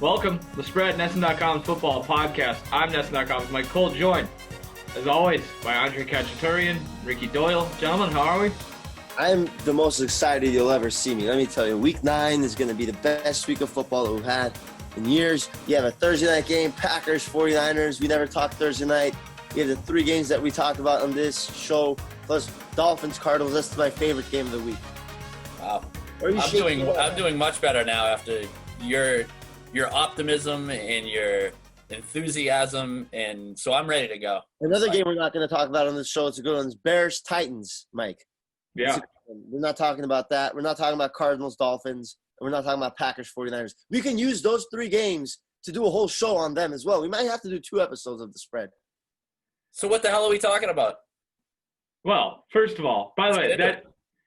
Welcome, The Spread, NESN.com's football podcast. I'm NESN.com's Mike Cole, joined, as always, by Andre Khatchaturian, Ricky Doyle. Gentlemen, how are we? I'm the most excited you'll ever see me. Let me tell you, Week 9 is going to be the best week of football that we've had in years. You have a Thursday night game, Packers, 49ers. We never talk Thursday night. You have the three games that we talk about on this show, plus Dolphins, Cardinals. That's my favorite game of the week. Wow. I'm doing much better now after your optimism and your enthusiasm, and so I'm ready to go. Another game we're not going to talk about on this show. It's a good one. It's Bears-Titans, Mike. Yeah. We're not talking about that. We're not talking about Cardinals, Dolphins, and we're not talking about Packers, 49ers. We can use those three games to do a whole show on them as well. We might have to do 2 episodes of The Spread. So what the hell are we talking about? Well, first of all, by the way,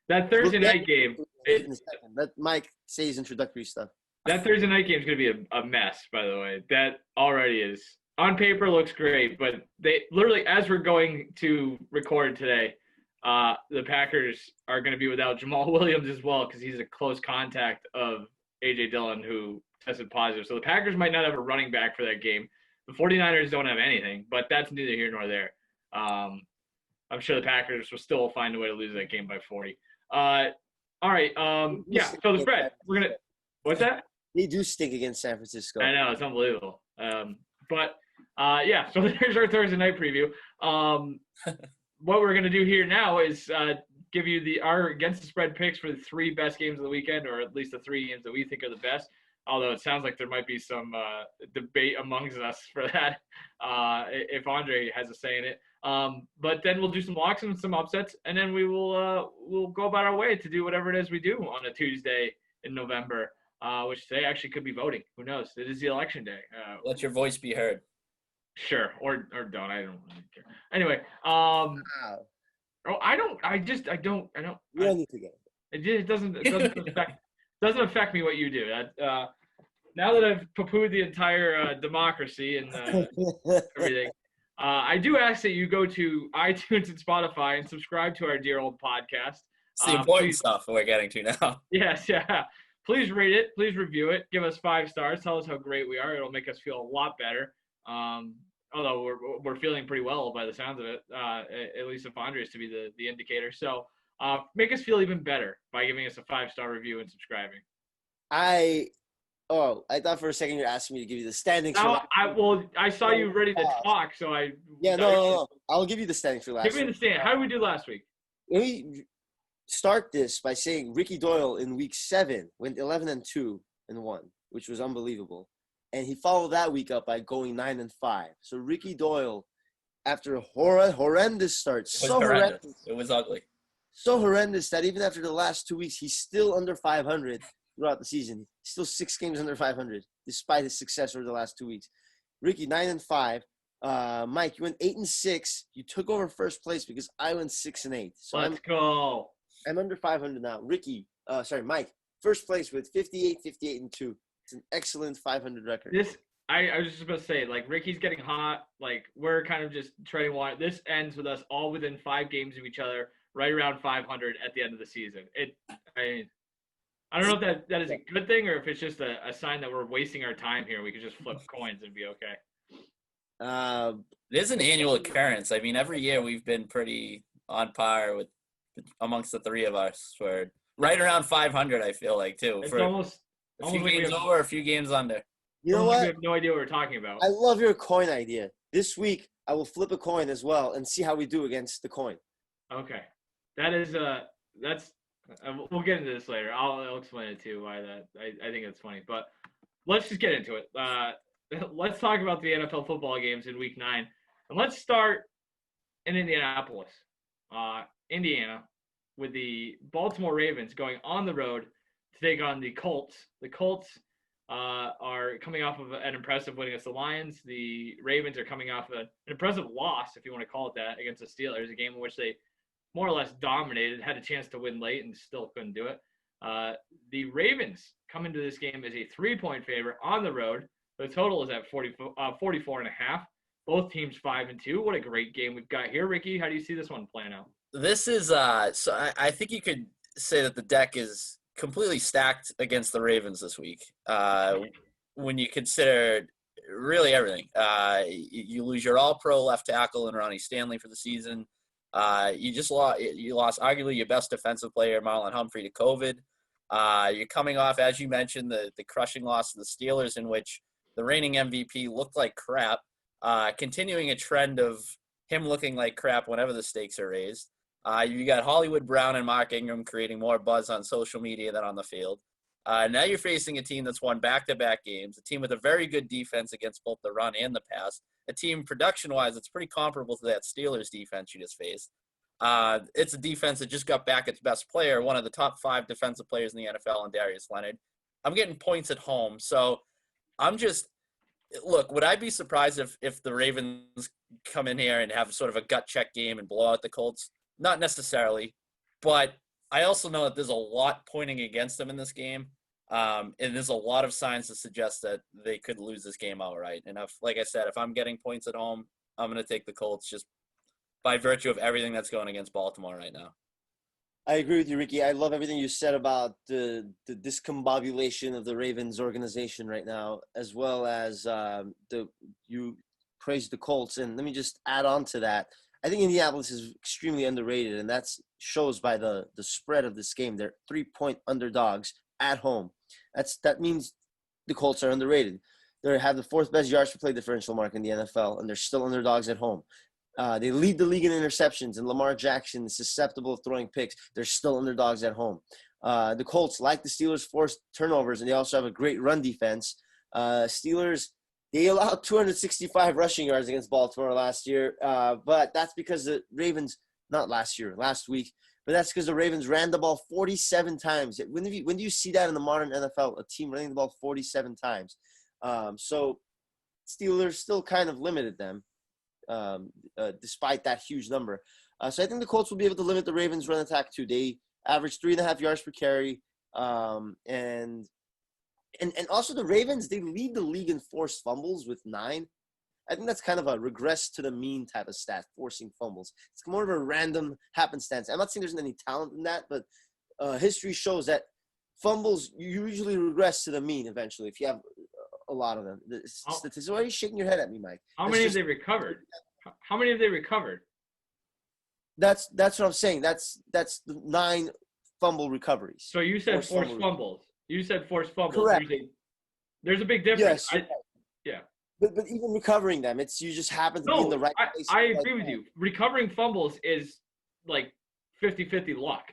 that Thursday night game – Let Mike say his introductory stuff. That Thursday night game is going to be a mess, by the way. That already is. On paper, looks great, but they literally, as we're going to record today, the Packers are going to be without Jamal Williams as well because he's a close contact of A.J. Dillon, who tested positive. So the Packers might not have a running back for that game. The 49ers don't have anything, but that's neither here nor there. I'm sure the Packers will still find a way to lose that game by 40. All right. Yeah, so the spread. We're going to – what's that? They do stink against San Francisco. I know. It's unbelievable. Yeah, so there's our Thursday night preview. What we're going to do here now is give you our against the spread picks for the 3 best games of the weekend, or at least the 3 games that we think are the best, although it sounds like there might be some debate amongst us for that if Andre has a say in it. But then we'll do some locks and some upsets, and then we'll go about our way to do whatever it is we do on a Tuesday in November, which today actually could be voting. Who knows? It is the election day. Let your voice be heard. Sure, or don't. I don't really care. Anyway, Wow. I don't. You don't need to get it. It doesn't affect me what you do. Now that I've poo-pooed the entire democracy and everything, I do ask that you go to iTunes and Spotify and subscribe to our dear old podcast. It's the important stuff we're getting to now. Yes, yeah. Please rate it. Please review it. Give us 5 stars. Tell us how great we are. It'll make us feel a lot better. Although we're feeling pretty well by the sounds of it, at least if Andre is to be the indicator. So make us feel even better by giving us a 5-star review and subscribing. I thought for a second you were asking me to give you the standings. I saw you ready to talk, so I. Yeah, no. I'll give you the standings for last week. Give me the stand. How did we do last week? Let me start this by saying Ricky Doyle in week 7 went 11-2-1, which was unbelievable. And he followed that week up by going 9-5. So Ricky Doyle, after a horrendous start, It was ugly. So horrendous that even after the last 2 weeks, he's still under 500 throughout the season. He's still 6 games under 500, despite his success over the last 2 weeks. Ricky, 9-5. Mike, you went 8-6. You took over first place because I went 6-8. So Let's go. I'm under 500 now. Mike, first place with 58-2. It's an excellent 500 record. I was just about to say, like, Ricky's getting hot. Like, we're kind of just treading water. This ends with us all within 5 games of each other, right around 500 at the end of the season. I don't know if that is a good thing or if it's just a sign that we're wasting our time here. We could just flip coins and be okay. It is an annual occurrence. I mean, every year we've been pretty on par with amongst the 3 of us. We're right around 500, I feel like, too. It's for almost a few games over, a few games under. You know what? We have no idea what we're talking about. I love your coin idea. This week, I will flip a coin as well and see how we do against the coin. Okay. That is we'll get into this later. I'll explain it too why that I think it's funny. But let's just get into it. Let's talk about the NFL football games in week 9. And let's start in Indianapolis. Indiana, with the Baltimore Ravens going on the road to take on the Colts. The Colts are coming off of an impressive win against the Lions. The Ravens are coming off an impressive loss, if you want to call it that, against the Steelers, a game in which they more or less dominated, had a chance to win late and still couldn't do it. The Ravens come into this game as a 3-point favorite on the road. The total is at 44.5. Both teams 5-2. What a great game we've got here. Ricky, how do you see this one playing out? This is so I think you could say that the deck is completely stacked against the Ravens this week. when you consider really everything. You lose your all-pro left tackle in Ronnie Stanley for the season. You lost arguably your best defensive player, Marlon Humphrey, to COVID. You're coming off, as you mentioned, the crushing loss to the Steelers, in which the reigning MVP looked like crap, continuing a trend of him looking like crap whenever the stakes are raised. You got Hollywood Brown and Mark Ingram creating more buzz on social media than on the field. Now you're facing a team that's won back-to-back games, a team with a very good defense against both the run and the pass, a team production-wise that's pretty comparable to that Steelers defense you just faced. It's a defense that just got back its best player, one of the top 5 defensive players in the NFL, and Darius Leonard. I'm getting points at home, so look, would I be surprised if the Ravens come in here and have sort of a gut check game and blow out the Colts? Not necessarily, but I also know that there's a lot pointing against them in this game, and there's a lot of signs to suggest that they could lose this game outright. And like I said, if I'm getting points at home, I'm going to take the Colts just by virtue of everything that's going against Baltimore right now. I agree with you, Ricky. I love everything you said about the discombobulation of the Ravens organization right now, as well as you praised the Colts. And let me just add on to that. I think Indianapolis is extremely underrated, and that shows by the spread of this game. They're 3-point underdogs at home. That means the Colts are underrated. They have the 4th best yards per play differential mark in the NFL, and they're still underdogs at home. They lead the league in interceptions, and Lamar Jackson is susceptible of throwing picks. They're still underdogs at home. The Colts, like the Steelers, forced turnovers, and they also have a great run defense. Steelers, they allowed 265 rushing yards against Baltimore last year, but that's because the Ravens – not last year, last week – but that's because the Ravens ran the ball 47 times. When do you see that in the modern NFL, a team running the ball 47 times? So Steelers still kind of limited them. Despite that huge number. So I think the Colts will be able to limit the Ravens' run attack too. They average 3.5 yards per carry. And also the Ravens, they lead the league in forced fumbles with 9. I think that's kind of a regress to the mean type of stat, forcing fumbles. It's more of a random happenstance. I'm not saying there's any talent in that, but history shows that fumbles usually regress to the mean eventually if you have a lot of them. Statistics. Why are you shaking your head at me, Mike? How many have they recovered? How many have they recovered? That's what I'm saying. That's the 9 fumble recoveries. So you said forced fumbles. You said forced fumbles. Correct. There's a big difference. Yes. Yeah. But even recovering them, you just happen to be in the right place. I agree with you. Recovering fumbles is like 50-50 luck.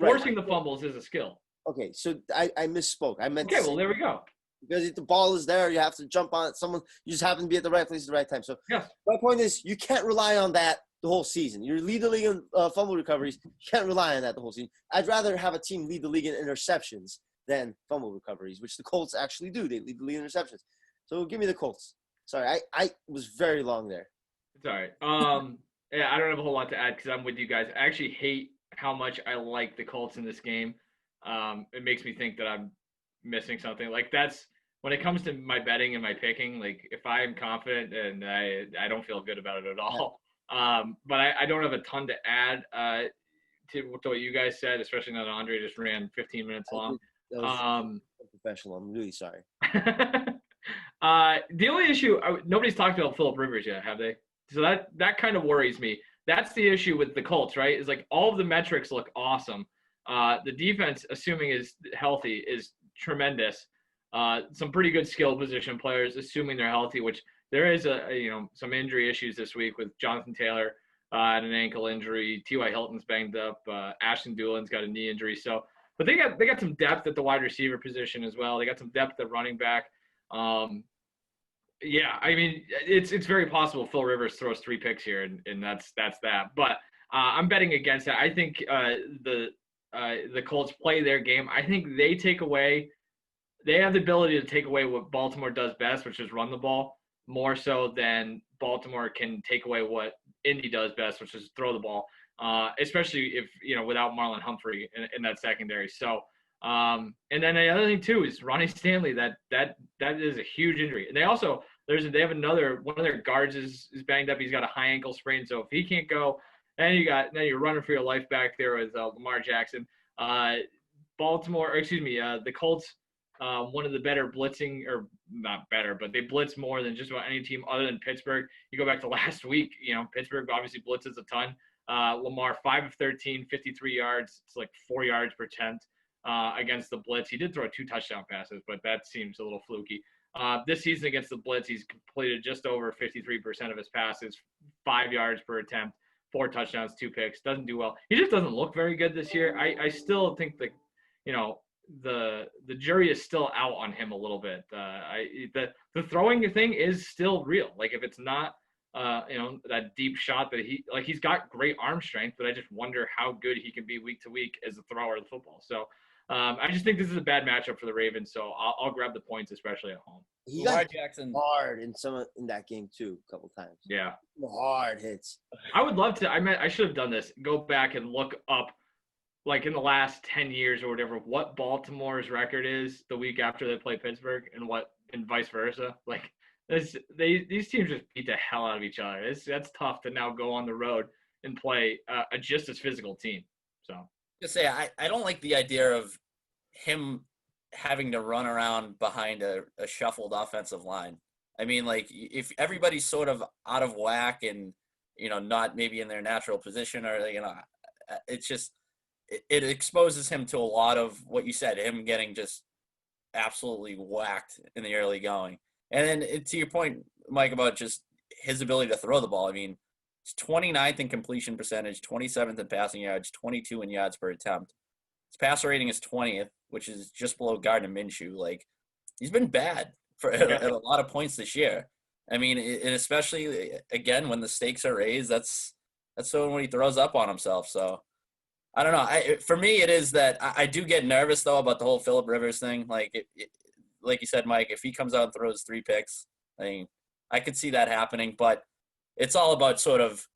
Forcing the fumbles is a skill. Okay, so I misspoke. I meant. Okay, well there we go. Because if the ball is there, you have to jump on it. You just happen to be at the right place at the right time. So yes. My point is, you can't rely on that the whole season. You lead the league in fumble recoveries. You can't rely on that the whole season. I'd rather have a team lead the league in interceptions than fumble recoveries, which the Colts actually do. They lead the league in interceptions. So give me the Colts. Sorry, I was very long there. It's all right. Yeah, I don't have a whole lot to add because I'm with you guys. I actually hate how much I like the Colts in this game. It makes me think that I'm missing something. Like that's when it comes to my betting and my picking, like if I'm confident and I don't feel good about it at all. But I don't have a ton to add to what you guys said, especially now that Andre just ran 15 minutes long. That was professional. I'm really sorry. The only issue, nobody's talked about Phillip Rivers yet, have they? So that kind of worries me. That's the issue with the Colts, right? Is like all of the metrics look awesome. The defense, assuming is healthy, is tremendous. Some pretty good skill position players, assuming they're healthy, which there is some injury issues this week with Jonathan Taylor and an ankle injury. T.Y. Hilton's banged up. Ashton Doolin's got a knee injury. So, but they got some depth at the wide receiver position as well. They got some depth at running back. Yeah, I mean, it's very possible Phil Rivers throws 3 picks here, and that's that. But I'm betting against that. I think the Colts play their game. I think they have the ability to take away what Baltimore does best, which is run the ball, more so than Baltimore can take away what Indy does best, which is throw the ball, especially if, without Marlon Humphrey in that secondary. So, and then the other thing too is Ronnie Stanley. That is a huge injury. And they also they have another one of their guards is banged up. He's got a high ankle sprain. So if he can't go, then you're running for your life back there with Lamar Jackson. The Colts one of the better blitzing, or not better, but they blitz more than just about any team other than Pittsburgh. You go back to last week, Pittsburgh obviously blitzes a ton. Lamar, 5 of 13, 53 yards. It's like 4 yards per attempt against the blitz. He did throw 2 touchdown passes, but that seems a little fluky. This season against the blitz, he's completed just over 53% of his passes, 5 yards per attempt, 4 touchdowns, 2 picks. Doesn't do well. He just doesn't look very good this year. I still think that, the jury is still out on him a little bit. The throwing thing is still real. Like, if it's not that deep shot that he's got great arm strength, but I just wonder how good he can be week to week as a thrower of the football. So I just think this is a bad matchup for the Ravens. So I'll grab the points, especially at home. He got Jackson hard in that game too, a couple times. Yeah, hard hits. I would love to. I should have done this. Go back and look up, like, in the last 10 years or whatever, what Baltimore's record is the week after they play Pittsburgh, and vice versa. Like, these teams just beat the hell out of each other. That's tough to now go on the road and play a just as physical team. So just say I don't like the idea of him having to run around behind a shuffled offensive line. I mean, like, if everybody's sort of out of whack and not maybe in their natural position, or it's just it exposes him to a lot of what you said, him getting just absolutely whacked in the early going. And then to your point, Mike, about just his ability to throw the ball, I mean, he's 29th in completion percentage, 27th in passing yards, 22 in yards per attempt. His passer rating is 20th, which is just below Gardner Minshew. Like, he's been bad at a lot of points this year. I mean, and especially, again, when the stakes are raised, that's when he throws up on himself. So, I don't know. For me, it is that I do get nervous, though, about the whole Phillip Rivers thing. Like, like you said, Mike, if he comes out and throws 3 picks, I mean, I could see that happening. But it's all about sort of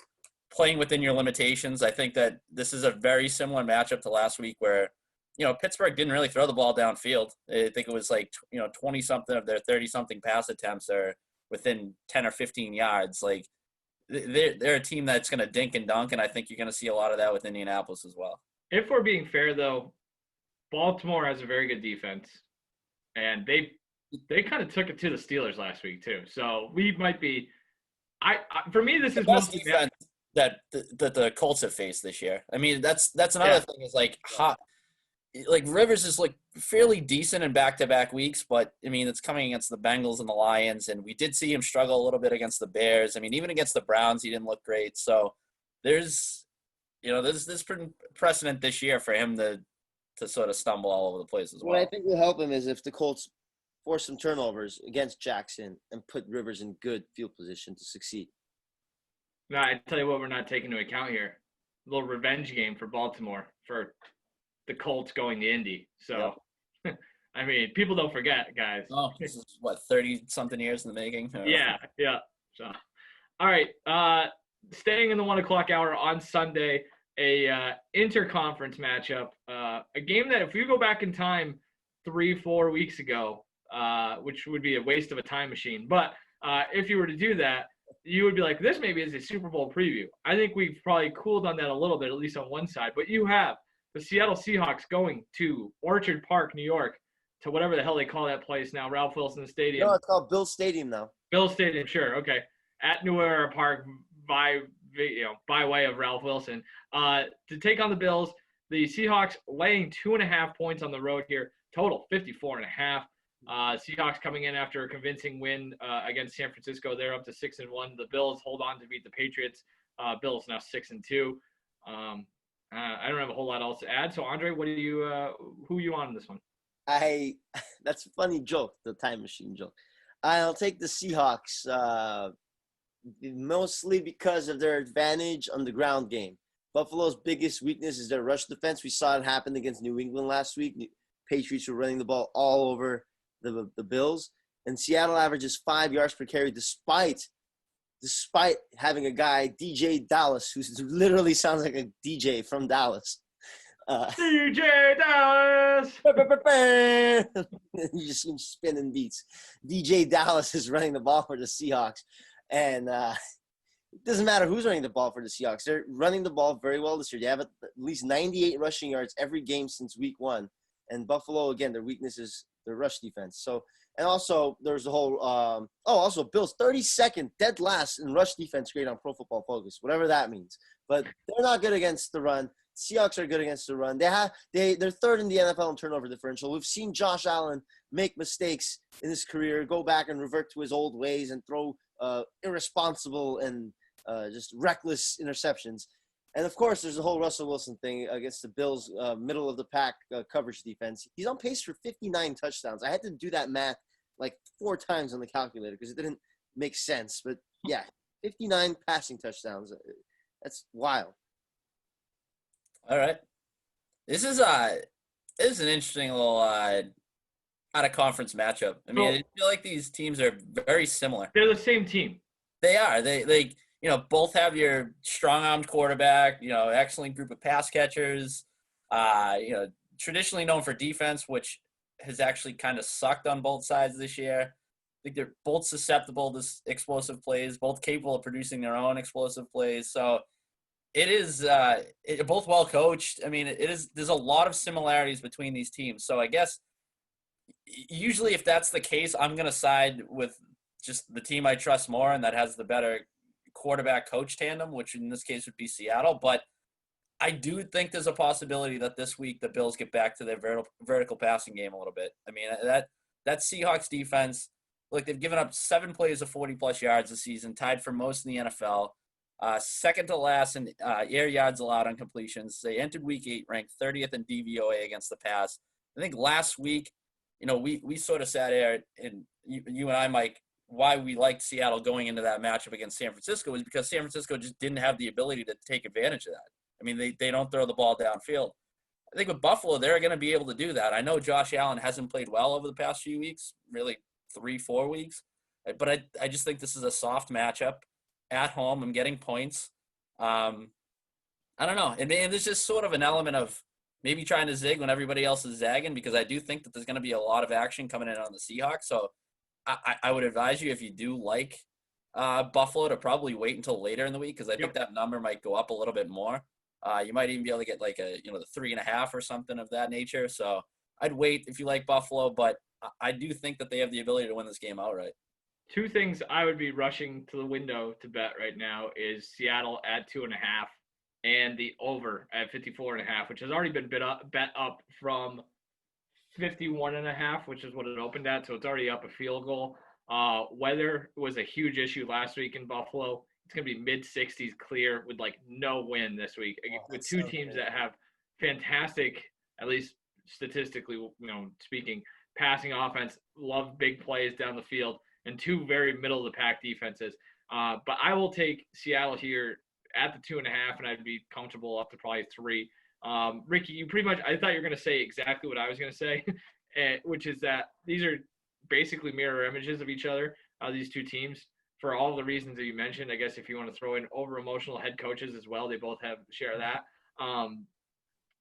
playing within your limitations. I think that this is a very similar matchup to last week where, Pittsburgh didn't really throw the ball downfield. I think it was like, 20-something of their 30-something pass attempts are within 10 or 15 yards. Like, they're a team that's going to dink and dunk, and I think you're going to see a lot of that with Indianapolis as well. If we're being fair, though, Baltimore has a very good defense, and they kind of took it to the Steelers last week too. So we might be for me, this is the best defense that the Colts have faced this year. I mean, that's another thing is like Rivers is like fairly decent in back-to-back weeks, but I mean, it's coming against the Bengals and the Lions, and we did see him struggle a little bit against the Bears. I mean, even against the Browns, he didn't look great. So there's precedent this year for him to sort of stumble all over the place as well. What I think will help him is if the Colts force some turnovers against Jackson and put Rivers in good field position to succeed. No, I tell you what, we're not taking into account here. A little revenge game for Baltimore for the Colts going to Indy. So, I mean, people don't forget, guys. Oh, this is, 30-something years in the making? Yeah. So, all right. Staying in the 1 o'clock hour on Sunday, a interconference matchup. A game that if you go back in time 3-4 weeks ago, which would be a waste of a time machine. But if you were to do that, you would be like, this maybe is a Super Bowl preview. I think we've probably cooled on that a little bit, at least on one side. But you have the Seattle Seahawks going to Orchard Park, New York, to whatever the hell they call that place now, Ralph Wilson Stadium. No, it's called Bill Stadium now. Bill Stadium, sure, okay. At New Era Park by way of Ralph Wilson, to take on the Bills. The Seahawks laying 2.5 points on the road here, total 54.5. Seahawks coming in after a convincing win against San Francisco. They're up to 6-1. The Bills hold on to beat the Patriots. Bills now 6-2. I don't have a whole lot else to add. So Andre, who are you on this one? That's a funny joke, the time machine joke. I'll take the Seahawks, mostly because of their advantage on the ground game. Buffalo's biggest weakness is their rush defense. We saw it happen against New England last week. Patriots were running the ball all over the Bills. And Seattle averages 5 yards per carry despite having a guy, DJ Dallas, who literally sounds like a DJ from Dallas. DJ Dallas! You just spinning beats. DJ Dallas is running the ball for the Seahawks. And it doesn't matter who's running the ball for the Seahawks. They're running the ball very well this year. They have at least 98 rushing yards every game since week 1. And Buffalo, again, their weakness is their rush defense. So, and also there's the whole also Bills 32nd, dead last in rush defense grade on Pro Football Focus, whatever that means. But they're not good against the run. Seahawks are good against the run. They're third in the NFL in turnover differential. We've seen Josh Allen make mistakes in his career, go back and revert to his old ways and throw irresponsible and just reckless interceptions. And, of course, there's the whole Russell Wilson thing against the Bills' middle-of-the-pack coverage defense. He's on pace for 59 touchdowns. I had to do that math like 4 times on the calculator because it didn't make sense. But, yeah, 59 passing touchdowns. That's wild. All right. This is an interesting little out-of-conference matchup. I mean, I feel like these teams are very similar. They're the same team. They are. They both have your strong-armed quarterback, excellent group of pass catchers, traditionally known for defense, which has actually kind of sucked on both sides this year. I think they're both susceptible to explosive plays, both capable of producing their own explosive plays. So it is both well coached. I mean, there's a lot of similarities between these teams. So I guess usually if that's the case, I'm going to side with just the team I trust more and that has the better quarterback coach tandem, which in this case would be Seattle. But I do think there's a possibility that this week the Bills get back to their vertical passing game a little bit. I mean, that Seahawks defense, look, they've given up 7 plays of 40-plus yards this season, tied for most in the NFL. Second to last in air yards allowed on completions. They entered Week 8 ranked 30th in DVOA against the pass. I think last week, we sort of sat here, and you and I, Mike, why we liked Seattle going into that matchup against San Francisco was because San Francisco just didn't have the ability to take advantage of that. I mean, they don't throw the ball downfield. I think with Buffalo, they're going to be able to do that. I know Josh Allen hasn't played well over the past few weeks, really 3-4 weeks. But I just think this is a soft matchup at home. I'm getting points. I don't know. And there's just sort of an element of maybe trying to zig when everybody else is zagging, because I do think that there's going to be a lot of action coming in on the Seahawks. So I would advise you, if you do like Buffalo, to probably wait until later in the week, because I think that number might go up a little bit more. You might even be able to get like the 3.5 or something of that nature. So I'd wait if you like Buffalo, but I do think that they have the ability to win this game outright. 2 things I would be rushing to the window to bet right now is Seattle at 2.5 and the over at 54.5, which has already been bet up from 51.5, which is what it opened at. So it's already up a field goal. Weather was a huge issue last week in Buffalo. It's going to be mid-60s clear with like no wind this week, with 2 teams that have fantastic, at least statistically, speaking, passing offense, love big plays down the field, and 2 very middle-of-the-pack defenses. But I will take Seattle here at the 2.5, and I'd be comfortable up to probably 3. Ricky, you pretty much – I thought you were going to say exactly what I was going to say, which is that these are basically mirror images of each other, these 2 teams, for all the reasons that you mentioned. I guess if you want to throw in over-emotional head coaches as well, they both share that.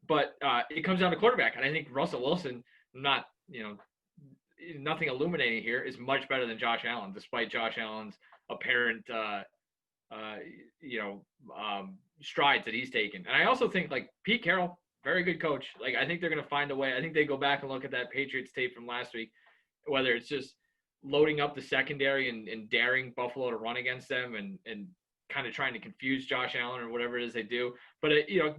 But it comes down to quarterback, and I think Russell Wilson, nothing illuminating here, is much better than Josh Allen, despite Josh Allen's apparent strides that he's taken. And I also think like Pete Carroll, very good coach. Like, I think they're going to find a way. I think they go back and look at that Patriots tape from last week, whether it's just loading up the secondary and daring Buffalo to run against them and kind of trying to confuse Josh Allen or whatever it is they do. But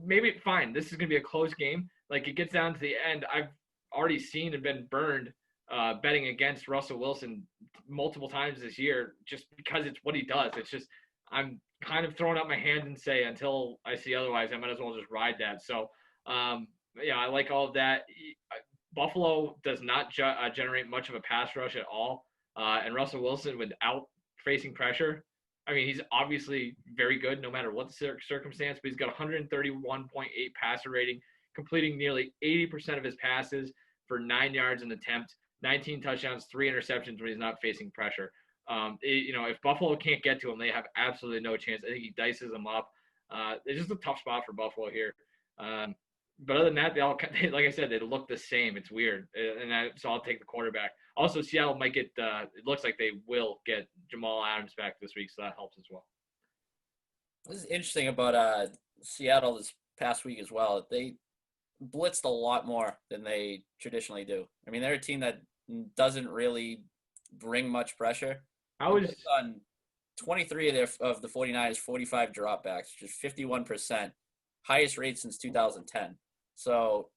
maybe fine. This is going to be a close game. Like, it gets down to the end. I've already seen and been burned betting against Russell Wilson multiple times this year, just because it's what he does. It's just, I'm kind of throwing up my hand and say, until I see otherwise, I might as well just ride that. So, I like all of that. Buffalo does not generate much of a pass rush at all. And Russell Wilson, without facing pressure, I mean, he's obviously very good no matter what the circumstance, but he's got 131.8 passer rating, completing nearly 80% of his passes for 9 yards an attempt, 19 touchdowns, 3 interceptions when he's not facing pressure. If Buffalo can't get to him, they have absolutely no chance. I think he dices them up. It's just a tough spot for Buffalo here. But other than that, they all, like I said, they look the same. It's weird. So I'll take the quarterback. Also, Seattle might get, it looks like they will get Jamal Adams back this week, so that helps as well. This is interesting about Seattle this past week as well. They blitzed a lot more than they traditionally do. I mean, they're a team that doesn't really bring much pressure. I was on 23 of the 49ers 45 dropbacks, which is 51%, highest rate since 2010. So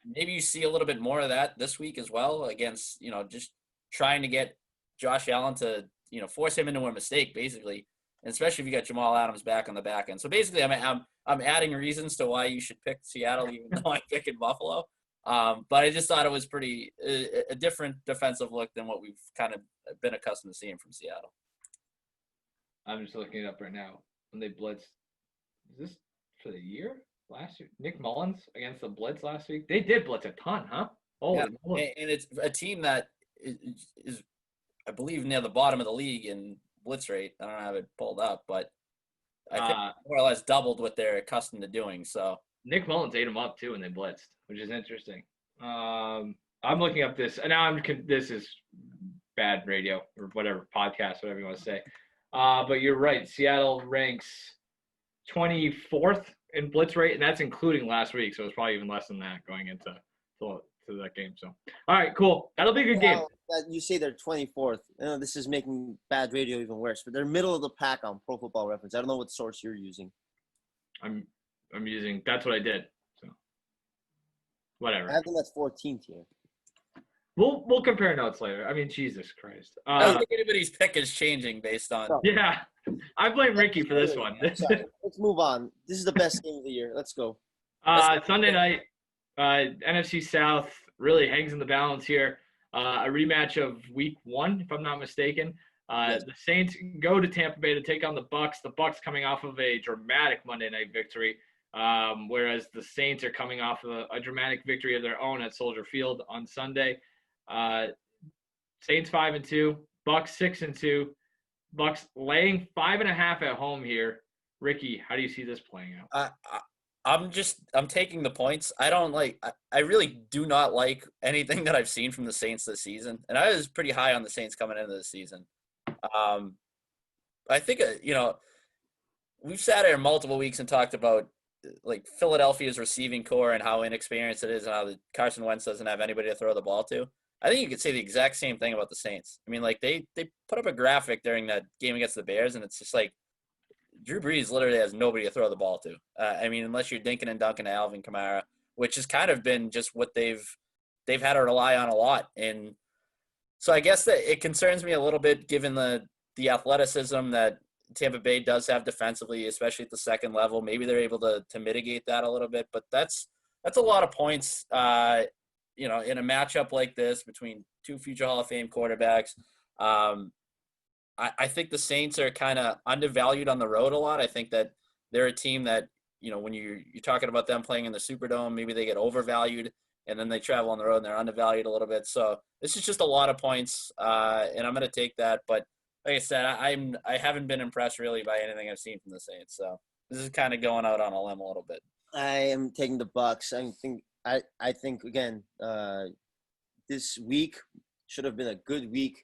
maybe you see a little bit more of that this week as well against, just trying to get Josh Allen to, force him into a mistake, basically, and especially if you got Jamal Adams back on the back end. So basically, I'm adding reasons to why you should pick Seattle, even though I'm picking Buffalo. But I just thought it was pretty a different defensive look than what we've kind of been accustomed to seeing from Seattle. I'm just looking it up right now. When they blitzed, is this for the year? Last year? Nick Mullins against the blitz last week? They did blitz a ton, huh? Oh, yeah. And it's a team that is, I believe, near the bottom of the league in blitz rate. I don't have it pulled up, but I think more or less doubled what they're accustomed to doing. So Nick Mullins ate him up too when they blitzed, which is interesting. I'm looking up this, and now this is bad radio or whatever, podcast, whatever you want to say. But you're right. Seattle ranks 24th in blitz rate, and that's including last week, so it's probably even less than that going into that game. So, all right, cool. That'll be a good game. You say they're 24th. I know this is making bad radio even worse, but they're middle of the pack on Pro Football Reference. I don't know what source you're using. I'm using. That's what I did. So, whatever. I think that's 14th here. We'll compare notes later. I mean, Jesus Christ. I don't think anybody's pick is changing based on. Yeah, I blame Ricky for this one. Let's move on. This is the best game of the year. Let's go. Sunday night, NFC South really hangs in the balance here. A rematch of Week 1, if I'm not mistaken. Yes. The Saints go to Tampa Bay to take on the Bucs. The Bucs coming off of a dramatic Monday night victory, whereas the Saints are coming off of a dramatic victory of their own at Soldier Field on Sunday. Saints 5-2, Bucs 6-2, Bucs laying 5.5 at home here. Ricky, how do you see this playing out? I'm taking the points. I really do not like anything that I've seen from the Saints this season, and I was pretty high on the Saints coming into the season. I think we've sat here multiple weeks and talked about like Philadelphia's receiving core and how inexperienced it is, and how Carson Wentz doesn't have anybody to throw the ball to. I think you could say the exact same thing about the Saints. I mean, like they put up a graphic during that game against the Bears, and it's just like Drew Brees literally has nobody to throw the ball to. I mean, unless you're dinking and dunking to Alvin Kamara, which has kind of been just what they've had to rely on a lot. And so I guess that it concerns me a little bit, given the athleticism that Tampa Bay does have defensively, especially at the second level. Maybe they're able to mitigate that a little bit, but that's a lot of points. In a matchup like this between two future Hall of Fame quarterbacks. I think the Saints are kind of undervalued on the road a lot. I think that they're a team that, when you're talking about them playing in the Superdome, maybe they get overvalued, and then they travel on the road and they're undervalued a little bit. So this is just a lot of points, and I'm going to take that. But like I said, I haven't been impressed really by anything I've seen from the Saints. So this is kind of going out on a limb a little bit. I am taking the Bucs. I think again, this week should have been a good week.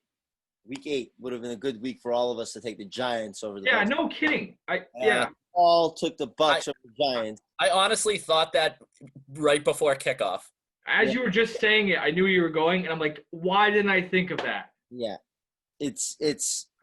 Week 8 would have been a good week for all of us to take the Giants over the Bucs. Yeah, no kidding. All took the Bucs over the Giants. I honestly thought that right before kickoff. As you were just saying it, I knew you were going, and I'm like, why didn't I think of that? Yeah, it's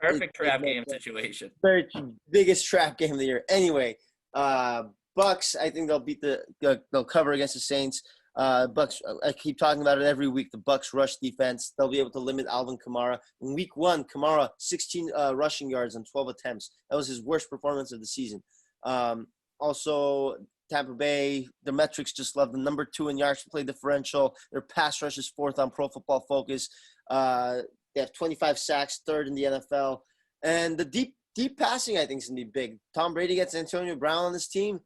perfect trap game situation. Very biggest trap game of the year. Anyway, Bucs, I think they'll cover against the Saints. Bucs, I keep talking about it every week. The Bucs rush defense, they'll be able to limit Alvin Kamara. In week 1, Kamara 16 rushing yards on 12 attempts. That was his worst performance of the season. Also, Tampa Bay, the metrics just love them. Number 2 in yards per play differential. Their pass rush is 4th on Pro Football Focus. They have 25 sacks, 3rd in the NFL. And the deep passing, I think, is going to be big. Tom Brady gets Antonio Brown on this team.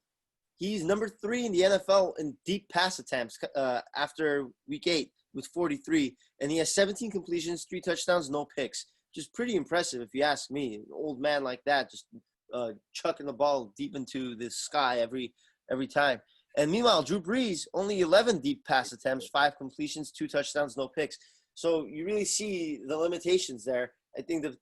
He's number 3 in the NFL in deep pass attempts after week 8 with 43. And he has 17 completions, 3 touchdowns, no picks. Just pretty impressive, if you ask me. An old man like that, just chucking the ball deep into the sky every time. And meanwhile, Drew Brees, only 11 deep pass attempts, 5 completions, 2 touchdowns, no picks. So you really see the limitations there. I think the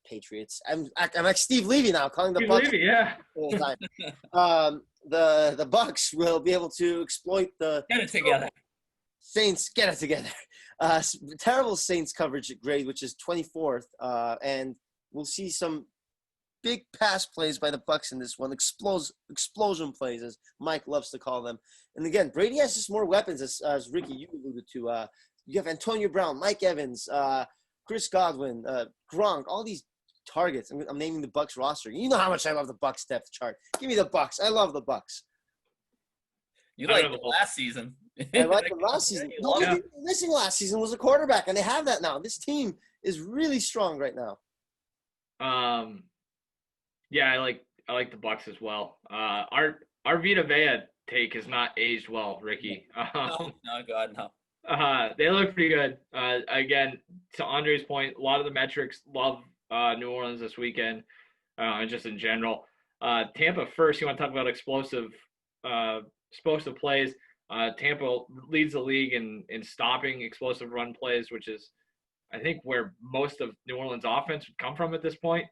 Patriots. I'm like Steve Levy now, calling the Bucs Levy, yeah. all the time. the Bucs will be able to exploit the Get it together. Saints. Get it together. Terrible Saints coverage grade, which is 24th, and we'll see some big pass plays by the Bucs in this one. Explosion plays, as Mike loves to call them. And again, Brady has just more weapons, as Ricky, you alluded to. You have Antonio Brown, Mike Evans, Chris Godwin, Gronk, all these targets. I'm naming the Bucs roster. You know how much I love the Bucs depth chart. Give me the Bucs. I love the Bucs. You liked it last season. I liked them last season. The only thing missing last season was a quarterback, and they have that now. This team is really strong right now. Yeah, I like the Bucs as well. Our Vita Vea take has not aged well, Ricky. No, God, no. They look pretty good. Again, to Andre's point, a lot of the metrics love New Orleans this weekend, and just in general. Tampa first. You want to talk about explosive plays? Tampa leads the league in stopping explosive run plays, which is, I think, where most of New Orleans' offense would come from at this point.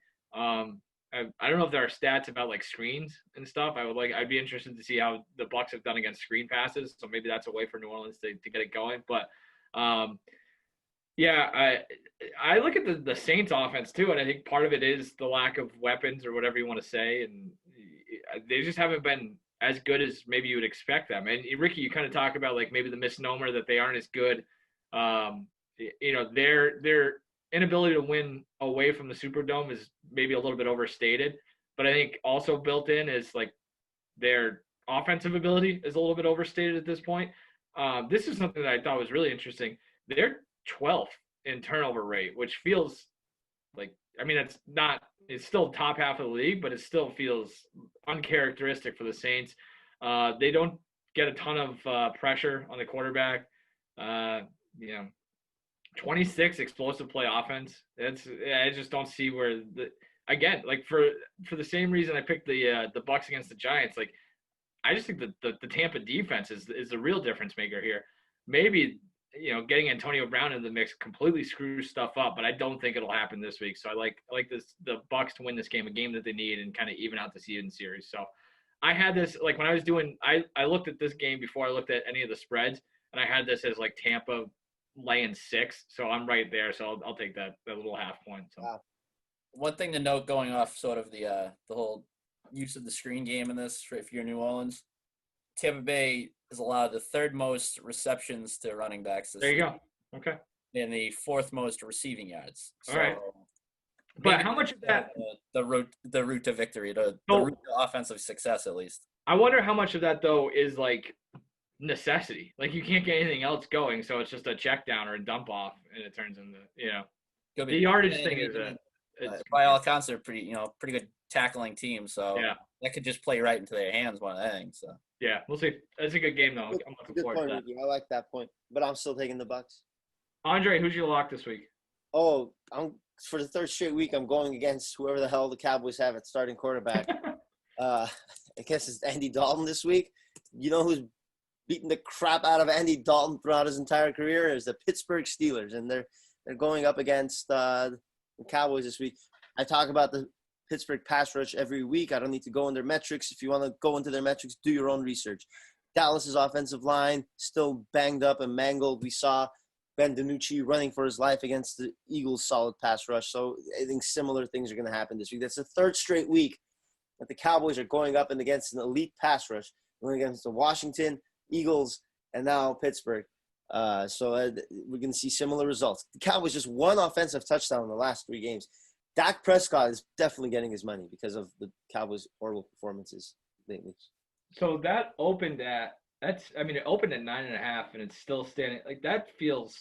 I don't know if there are stats about like screens and stuff. I'd be interested to see how the Bucs have done against screen passes. So maybe that's a way for New Orleans to get it going. But yeah, I look at the Saints offense too, and I think part of it is the lack of weapons or whatever you want to say, and they just haven't been as good as maybe you would expect them. And Ricky, you kind of talk about like maybe the misnomer that they aren't as good. Their inability to win away from the Superdome is maybe a little bit overstated, but I think also built in is like their offensive ability is a little bit overstated at this point. This is something that I thought was really interesting. They're 12th in turnover rate, which feels like, I mean, it's still top half of the league, but it still feels uncharacteristic for the Saints. They don't get a ton of pressure on the quarterback. 26 explosive play offense. I just don't see where for the same reason I picked the Bucs against the Giants. Like, I just think that the Tampa defense is the real difference maker here. Maybe, getting Antonio Brown in the mix completely screws stuff up, but I don't think it'll happen this week. So I like the Bucs to win this game, a game that they need, and kind of even out the season series. So I had this, like, when I was doing, I looked at this game before I looked at any of the spreads, and I had this as like Tampa laying 6, so I'm right there. So I'll take that little half point. So wow. One thing to note, going off sort of the whole use of the screen game in this, if you're New Orleans, Tampa Bay has allowed the 3rd most receptions to running backs this there you season, go. Okay. and the 4th most receiving yards. All right. But how much of that the route to victory, the route to offensive success, at least? I wonder how much of that though is like necessity. Like, you can't get anything else going, so it's just a check down or a dump off, and it turns into the yardage thing is by all accounts they're pretty good tackling team, so yeah, that could just play right into their hands more than anything. So yeah, we'll see. That's a good game though. I'm looking forward to that. I like that point, but I'm still taking the Bucs. Andre, who's your lock this week? Oh, for the 3rd straight week, I'm going against whoever the hell the Cowboys have at starting quarterback. I guess it's Andy Dalton this week. You know who's beating the crap out of Andy Dalton throughout his entire career is the Pittsburgh Steelers, and they're going up against the Cowboys this week. I talk about the Pittsburgh pass rush every week. I don't need to go in their metrics. If you want to go into their metrics, do your own research. Dallas's offensive line still banged up and mangled. We saw Ben DiNucci running for his life against the Eagles' solid pass rush. So I think similar things are going to happen this week. That's the 3rd straight week that the Cowboys are going up and against an elite pass rush, going against the Washington, Eagles, and now Pittsburgh. So we're going to see similar results. The Cowboys just 1 offensive touchdown in the last 3 games. Dak Prescott is definitely getting his money because of the Cowboys' horrible performances lately. So that opened at it opened at 9.5, and it's still standing. Like, that feels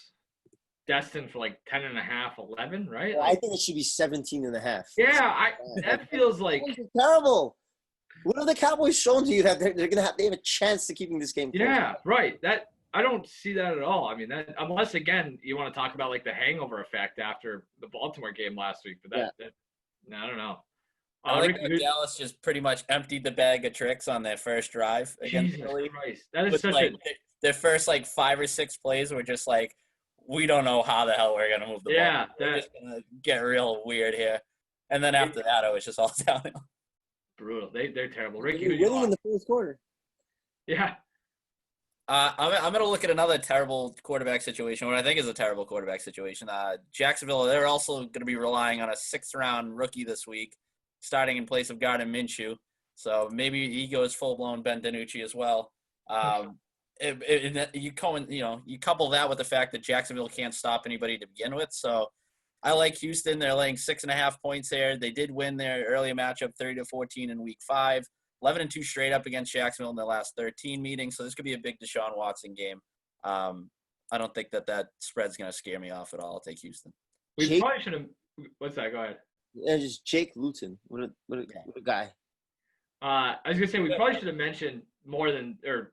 destined for like 10.5, 11, right? I think it should be 17.5. Yeah, that feels like terrible. What have the Cowboys shown to you that they have a chance to keeping this game close? Yeah, right. That I don't see that at all. I mean, that unless again you want to talk about like the hangover effect after the Baltimore game last week, but I don't know. I like how Dallas just pretty much emptied the bag of tricks on their first drive against Philly. Christ. That is such their first 5 or 6 plays were just like, we don't know how the hell we're gonna move the ball. We're just gonna get real weird here. And then after that, it was just all downhill. brutal. They're terrible. Ricky, They're who do you winning in want? the fourth quarter. Yeah. I'm going to look at another terrible quarterback situation, what I think is a terrible quarterback situation. Jacksonville, they're also going to be relying on a sixth-round rookie this week, starting in place of Gardner Minshew. So maybe he goes full-blown Ben DiNucci as well. You couple that with the fact that Jacksonville can't stop anybody to begin with. So I like Houston. They're laying 6.5 points here. They did win their earlier matchup 30-14 in Week 5. 11-2 straight up against Jacksonville in their last 13 meetings. So this could be a big Deshaun Watson game. I don't think that spread's going to scare me off at all. I'll take Houston. We probably should have – what's that? Go ahead. Yeah, just Jake Luton. What a guy. I was going to say we probably should have mentioned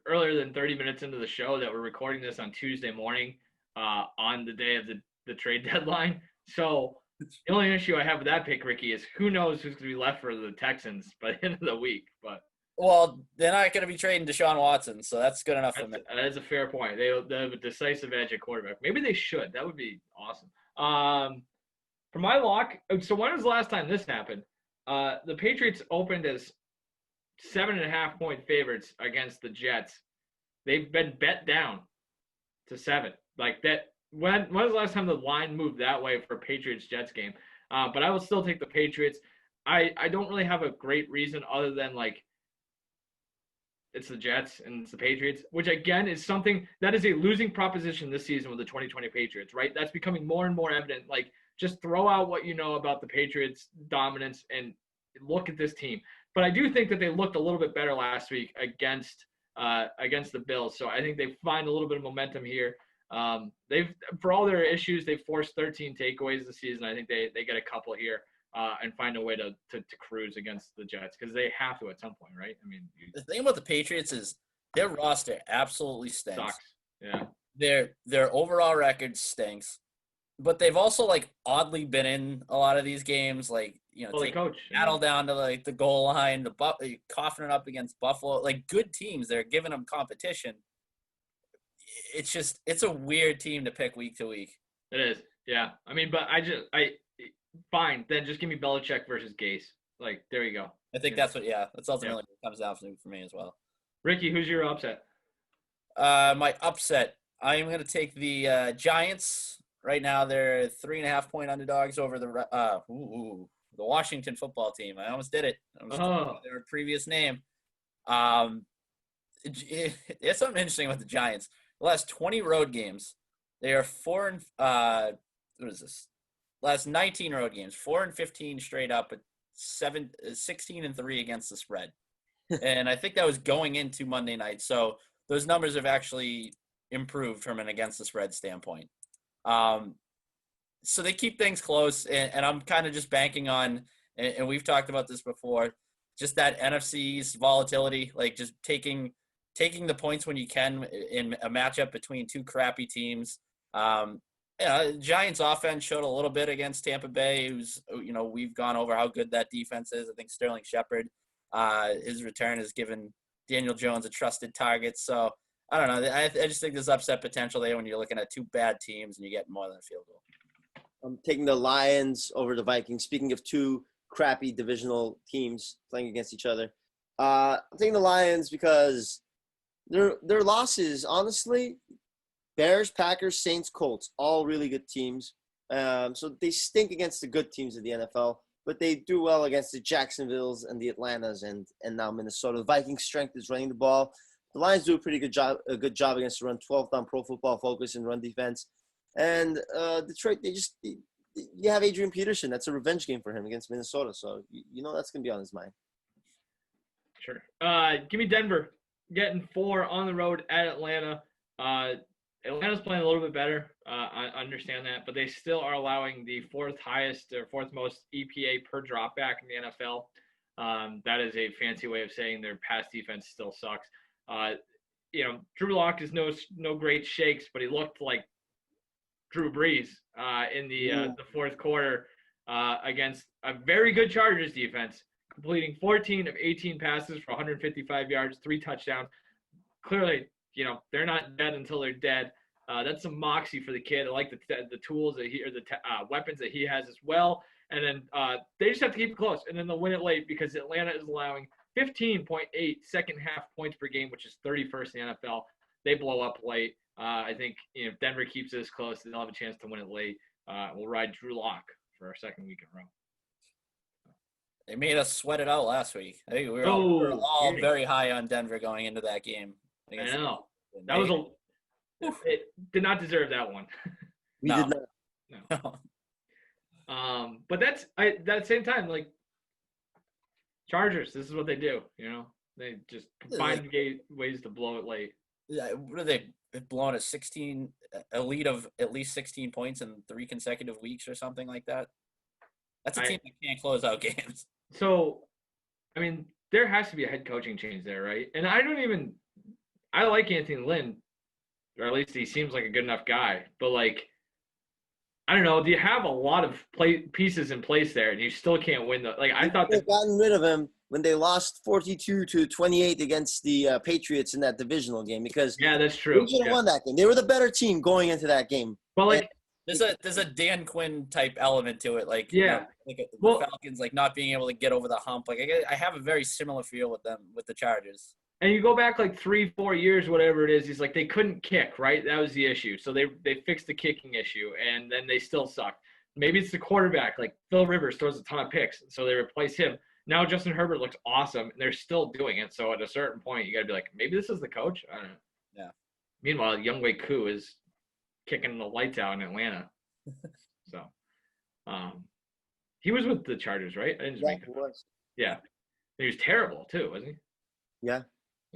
earlier than 30 minutes into the show that we're recording this on Tuesday morning on the day of the trade deadline. So the only issue I have with that pick, Ricky, is who knows who's going to be left for the Texans by the end of the week. But well, they're not going to be trading Deshaun Watson, so that's good enough for me. That is a fair point. They have a decisive edge at quarterback. Maybe they should. That would be awesome. For my lock, so when was the last time this happened? The Patriots opened as 7.5-point favorites against the Jets. They've been bet down to 7. Like that. When was the last time the line moved that way for a Patriots-Jets game? But I will still take the Patriots. I don't really have a great reason other than, like, it's the Jets and it's the Patriots, which, again, is something that is a losing proposition this season with the 2020 Patriots, right? That's becoming more and more evident. Like, just throw out what you know about the Patriots' dominance and look at this team. But I do think that they looked a little bit better last week against the Bills. So I think they find a little bit of momentum here. They've, for all their issues, they've forced 13 takeaways this season. I think they get a couple here and find a way to cruise against the Jets because they have to at some point, right? I mean, the thing about the Patriots is their roster absolutely stinks. Sucks. Yeah. Their overall record stinks, but they've also like oddly been in a lot of these games, like they coach battle down to like the goal line, coughing it up against Buffalo, like good teams. They're giving them competition. It's a weird team to pick week to week. It is, yeah. I mean, but fine. Then just give me Belichick versus Gase. Like, there you go. I think that's ultimately what it comes down to for me as well. Ricky, who's your upset? My upset, I am going to take the Giants. Right now, they're 3.5-point underdogs over the Washington football team. I almost did it. Their previous name. It's something interesting with the Giants. The last 20 road games, they are last 19 road games, 4-15 straight up, but 16-3 against the spread. And I think that was going into Monday night. So those numbers have actually improved from an against the spread standpoint. So they keep things close, and I'm kind of just banking on, and we've talked about this before, just that NFC's volatility, like just taking the points when you can in a matchup between two crappy teams. Giants offense showed a little bit against Tampa Bay, who's, we've gone over how good that defense is. I think Sterling Shepard, his return has given Daniel Jones a trusted target. So I don't know. I just think there's upset potential there when you're looking at two bad teams and you get more than a field goal. I'm taking the Lions over the Vikings. Speaking of two crappy divisional teams playing against each other, I'm taking the Lions because their losses, honestly, Bears, Packers, Saints, Colts, all really good teams. So they stink against the good teams of the NFL, but they do well against the Jacksonvilles and the Atlantas and now Minnesota. The Vikings' strength is running the ball. The Lions do a good job against the run, 12th on Pro Football Focus and run defense. And Detroit, you have Adrian Peterson. That's a revenge game for him against Minnesota. So, that's going to be on his mind. Sure. Give me Denver. Getting 4 on the road at Atlanta. Atlanta's playing a little bit better. I understand that. But they still are allowing the fourth most EPA per dropback in the NFL. That is a fancy way of saying their pass defense still sucks. Drew Lock is no great shakes, but he looked like Drew Brees in the fourth quarter against a very good Chargers defense, completing 14 of 18 passes for 155 yards, 3 touchdowns. Clearly, they're not dead until they're dead. That's some moxie for the kid. I like the tools that the weapons that he has as well. And then they just have to keep it close, and then they'll win it late because Atlanta is allowing 15.8 second half points per game, which is 31st in the NFL. They blow up late. I think if Denver keeps this close, they'll have a chance to win it late. We'll ride Drew Lock for our second week in a row. They made us sweat it out last week. I think we were all very high on Denver going into that game. I know. That was it did not deserve that one. We did not. No. But that's at the same time, like Chargers, this is what they do. They just find ways to blow it late. What are they blowing a lead of at least 16 points in 3 consecutive weeks or something like that? That's a team that can't close out games. So, I mean, there has to be a head coaching change there, right? And I like Anthony Lynn, or at least he seems like a good enough guy. But, like, I don't know. Do you have a lot of pieces in place there, and you still can't win? I thought they've gotten rid of him when they lost 42-28 against the Patriots in that divisional game because that's true. They should have won that game. They were the better team going into that game. But there's a Dan Quinn type element to it, the Falcons not being able to get over the hump. I have a very similar feel with them with the Chargers. And you go back 3-4 years, whatever it is, he's they couldn't kick, right? That was the issue. So they fixed the kicking issue, and then they still suck. Maybe it's the quarterback. Phil Rivers throws a ton of picks, so they replace him. Now Justin Herbert looks awesome, and they're still doing it. So at a certain point, you got to be maybe this is the coach? I don't know. Yeah. Meanwhile, Younghoe Koo is kicking the lights out in Atlanta. So he was with the Chargers, right? I didn't just he was. Yeah. He was terrible, too, wasn't he? Yeah.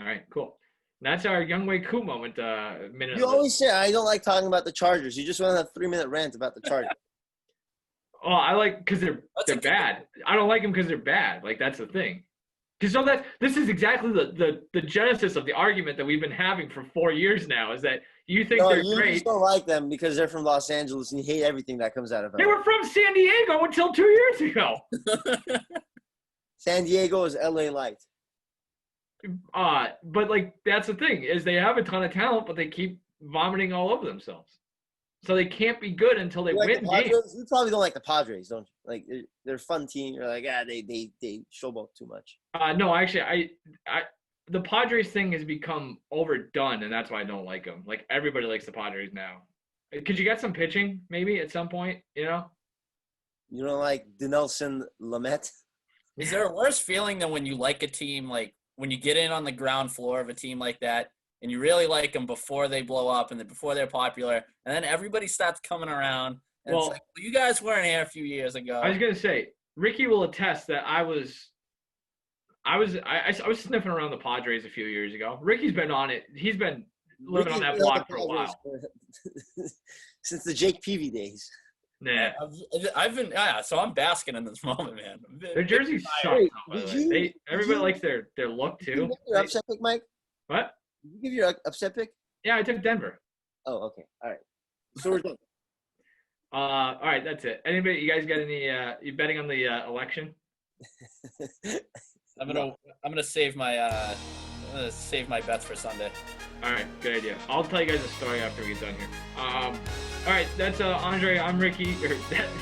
All right, cool. That's our Younghoe Koo moment. Minute. You always say I don't like talking about the Chargers. You just want to have a 3-minute rant about the Chargers. Oh, I like because they're bad. I don't like them because they're bad. That's the thing. Because this is exactly the genesis of the argument that we've been having for 4 years now. Is that you think they're great? You just don't like them because they're from Los Angeles and you hate everything that comes out of them. They were from San Diego until 2 years ago. San Diego is LA light. But that's the thing is they have a ton of talent, but they keep vomiting all over themselves. So they can't be good until they win games. You probably don't like the Padres, don't you? They're a fun team. You're they showboat too much. No, actually, the Padres thing has become overdone, and that's why I don't like them. Everybody likes the Padres now. Could you get some pitching maybe at some point? You don't like Dinelson Lamet? Is there a worse feeling than when you like a team when you get in on the ground floor of a team like that and you really like them before they blow up and before they're popular, and then everybody starts coming around and it's you guys weren't here a few years ago. I was gonna say Ricky will attest that I was sniffing around the Padres a few years ago. Ricky's been on it. He's been living on that block for a while. Since the Jake Peavy days. Nah. I've been so I'm basking in this moment, man. Their jerseys suck. Everybody likes their look too. Did you give your upset pick, Mike? What? Did you give your upset pick? Yeah, I took Denver. Oh, okay. All right. So we're done. All right, that's it. Anybody? You guys got any? You betting on the election? I'm gonna save my bets for Sunday. All right, good idea. I'll tell you guys a story after we get done here. All right, that's Andre. I'm Ricky.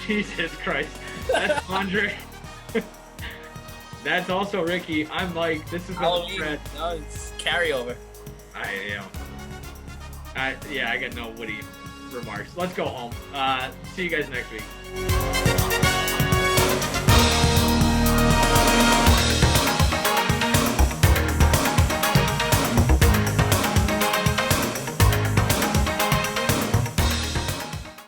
Jesus Christ. That's Andre. That's also Ricky. I'm Mike. This is Halloween. No, it's carryover. I got no witty remarks. Let's go home. See you guys next week.